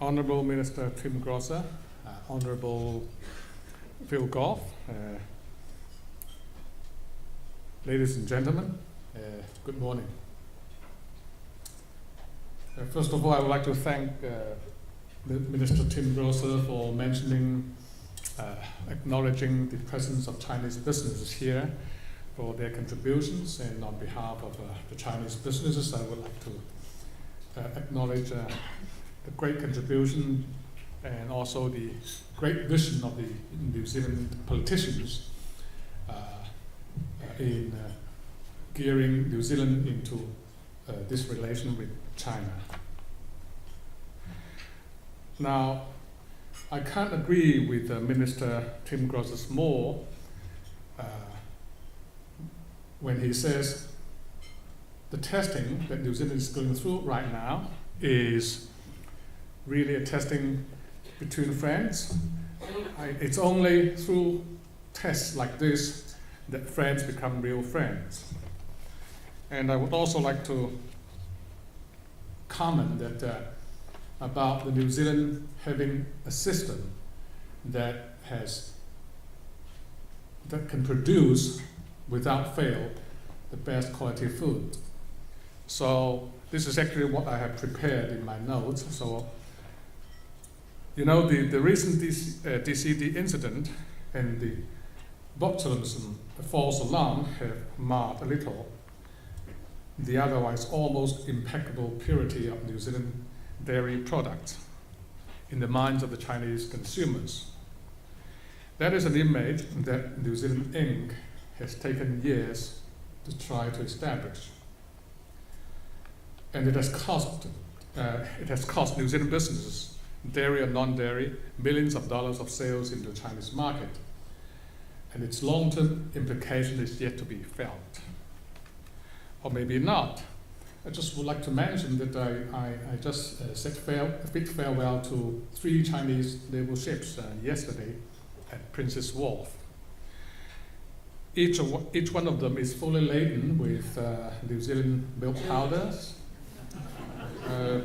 Honourable Minister Tim Grosser, Honourable Phil Goff, ladies and gentlemen, good morning. First of all, I would like to thank Minister Tim Grosser for mentioning, acknowledging the presence of Chinese businesses here for their contributions, and on behalf of the Chinese businesses, I would like to acknowledge the great contribution and also the great vision of the New Zealand politicians in gearing New Zealand into this relation with China. Now, I can't agree with Minister Tim Grosser more when he says the testing that New Zealand is going through right now is really a testing between friends. It's only through tests like this that friends become real friends. And I would also like to comment that about the New Zealand having a system that can produce without fail the best quality food. So this is actually what I have prepared in my notes. So, you know, the recent DCD incident and the botulism false alarm have marred a little the otherwise almost impeccable purity of New Zealand dairy products in the minds of the Chinese consumers. That is an image that New Zealand Inc. has taken years to try to establish. And it has cost New Zealand businesses, dairy or non-dairy, millions of dollars of sales in the Chinese market. And its long-term implication is yet to be felt. Or maybe not. I just would like to mention that I just said a big farewell to 3 Chinese naval ships yesterday at Princess Wharf. Each one of them is fully laden with New Zealand milk powders,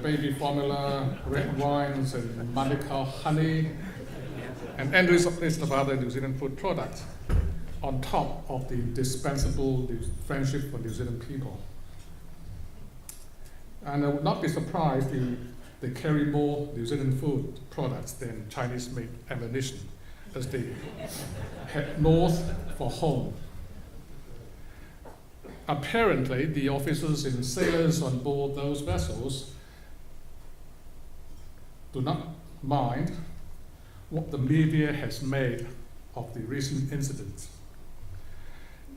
baby formula, red wines, and Malika honey, and endless list of other New Zealand food products, on top of the indispensable friendship for New Zealand people. And I would not be surprised if they carry more New Zealand food products than Chinese-made ammunition as they head north for home. Apparently, the officers and sailors on board those vessels do not mind what the media has made of the recent incidents.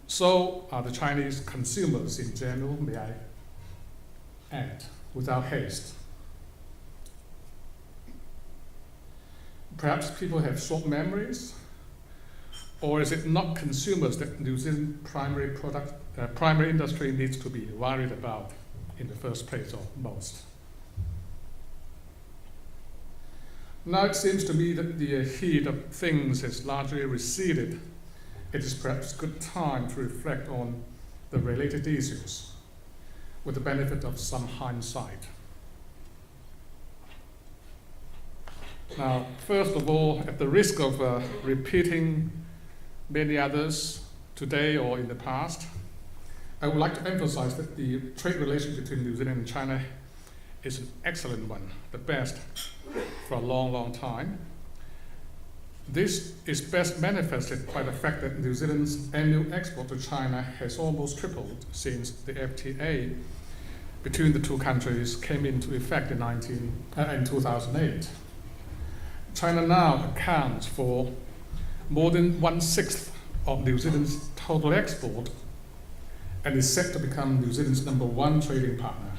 So are the Chinese consumers in general, may I add, without haste. Perhaps people have short memories, or is it not consumers that New Zealand primary industry needs to be worried about in the first place or most? Now it seems to me that the heat of things has largely receded. It is perhaps a good time to reflect on the related issues with the benefit of some hindsight. Now, first of all, at the risk of repeating many others today or in the past, I would like to emphasize that the trade relation between New Zealand and China is an excellent one, the best for a long, long time. This is best manifested by the fact that New Zealand's annual export to China has almost tripled since the FTA between the two countries came into effect in 2008. China now accounts for more than 1/6 of New Zealand's total export and is set to become New Zealand's #1 trading partner,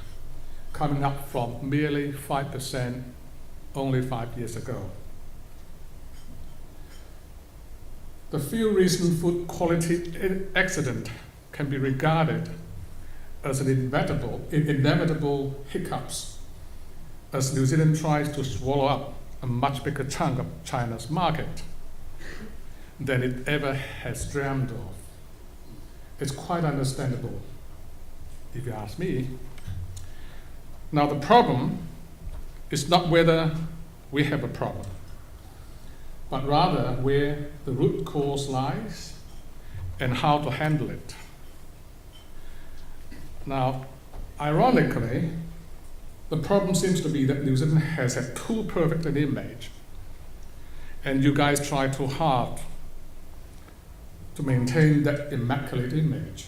coming up from merely 5% only 5 years ago. The few recent food quality accident can be regarded as an inevitable hiccups as New Zealand tries to swallow up a much bigger chunk of China's market than it ever has dreamed of. It's quite understandable, if you ask me. Now the problem is not whether we have a problem, but rather where the root cause lies and how to handle it. Now, ironically, the problem seems to be that New Zealand has had too perfect an image, and you guys try too hard to maintain that immaculate image.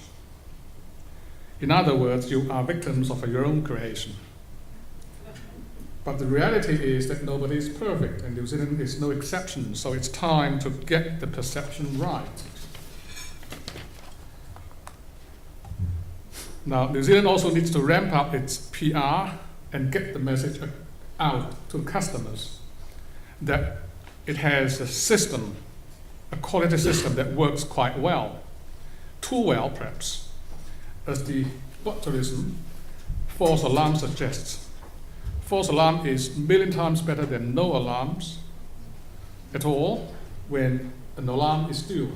In other words, you are victims of your own creation. But the reality is that nobody is perfect, and New Zealand is no exception, so it's time to get the perception right. Now, New Zealand also needs to ramp up its PR and get the message out to customers that it has a system, a quality system that works quite well, too well perhaps, as the what tourism false alarm suggests. False alarm is a million times better than no alarms at all when an alarm is due.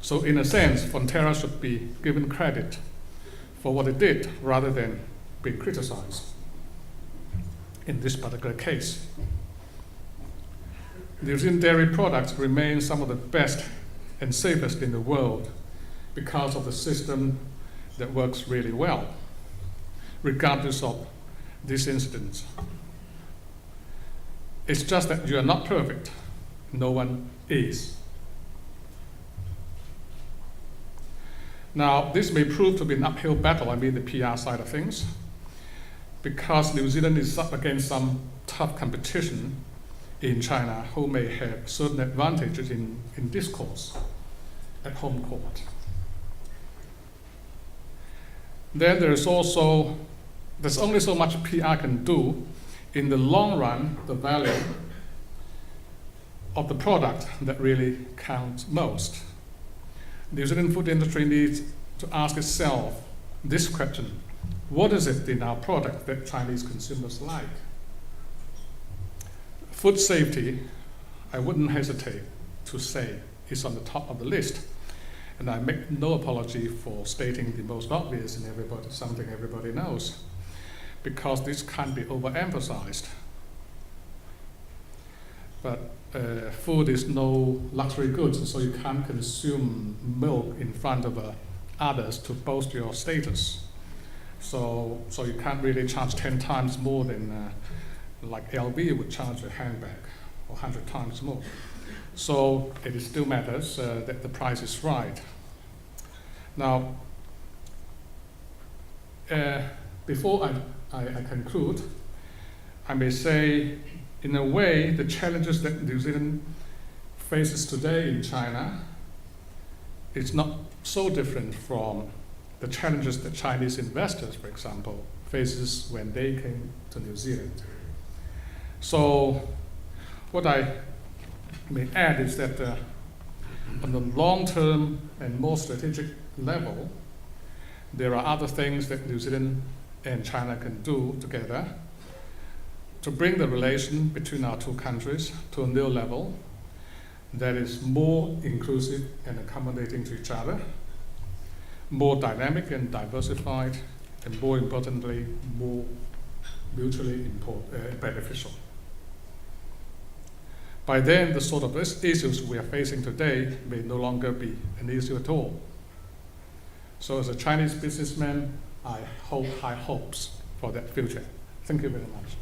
So in a sense, Fonterra should be given credit for what it did rather than being criticized in this particular case. New Zealand dairy products remain some of the best and safest in the world because of the system that works really well, regardless of these incidents. It's just that you are not perfect. No one is. Now, this may prove to be an uphill battle, I mean the PR side of things, because New Zealand is up against some tough competition in China who may have certain advantages in discourse at home court. Then there's only so much PR can do. In the long run, the value of the product that really counts most. The New Zealand food industry needs to ask itself this question: what is it in our product that Chinese consumers like? Food safety, I wouldn't hesitate to say, is on the top of the list. And I make no apology for stating the most obvious and something everybody knows, because this can't be overemphasized. But food is no luxury goods, so you can't consume milk in front of others to boast your status. So you can't really charge 10 times more than like LV would charge a handbag, or 100 times more. So it still matters that the price is right. Now, before I conclude, I may say, in a way, the challenges that New Zealand faces today in China is not so different from the challenges that Chinese investors, for example, faces when they came to New Zealand. So what I may add is that on the long-term and more strategic level, there are other things that New Zealand and China can do together to bring the relation between our two countries to a new level that is more inclusive and accommodating to each other, more dynamic and diversified, and more importantly, more mutually beneficial. By then, the sort of issues we are facing today may no longer be an issue at all. So as a Chinese businessman, I hold high hopes for that future. Thank you very much.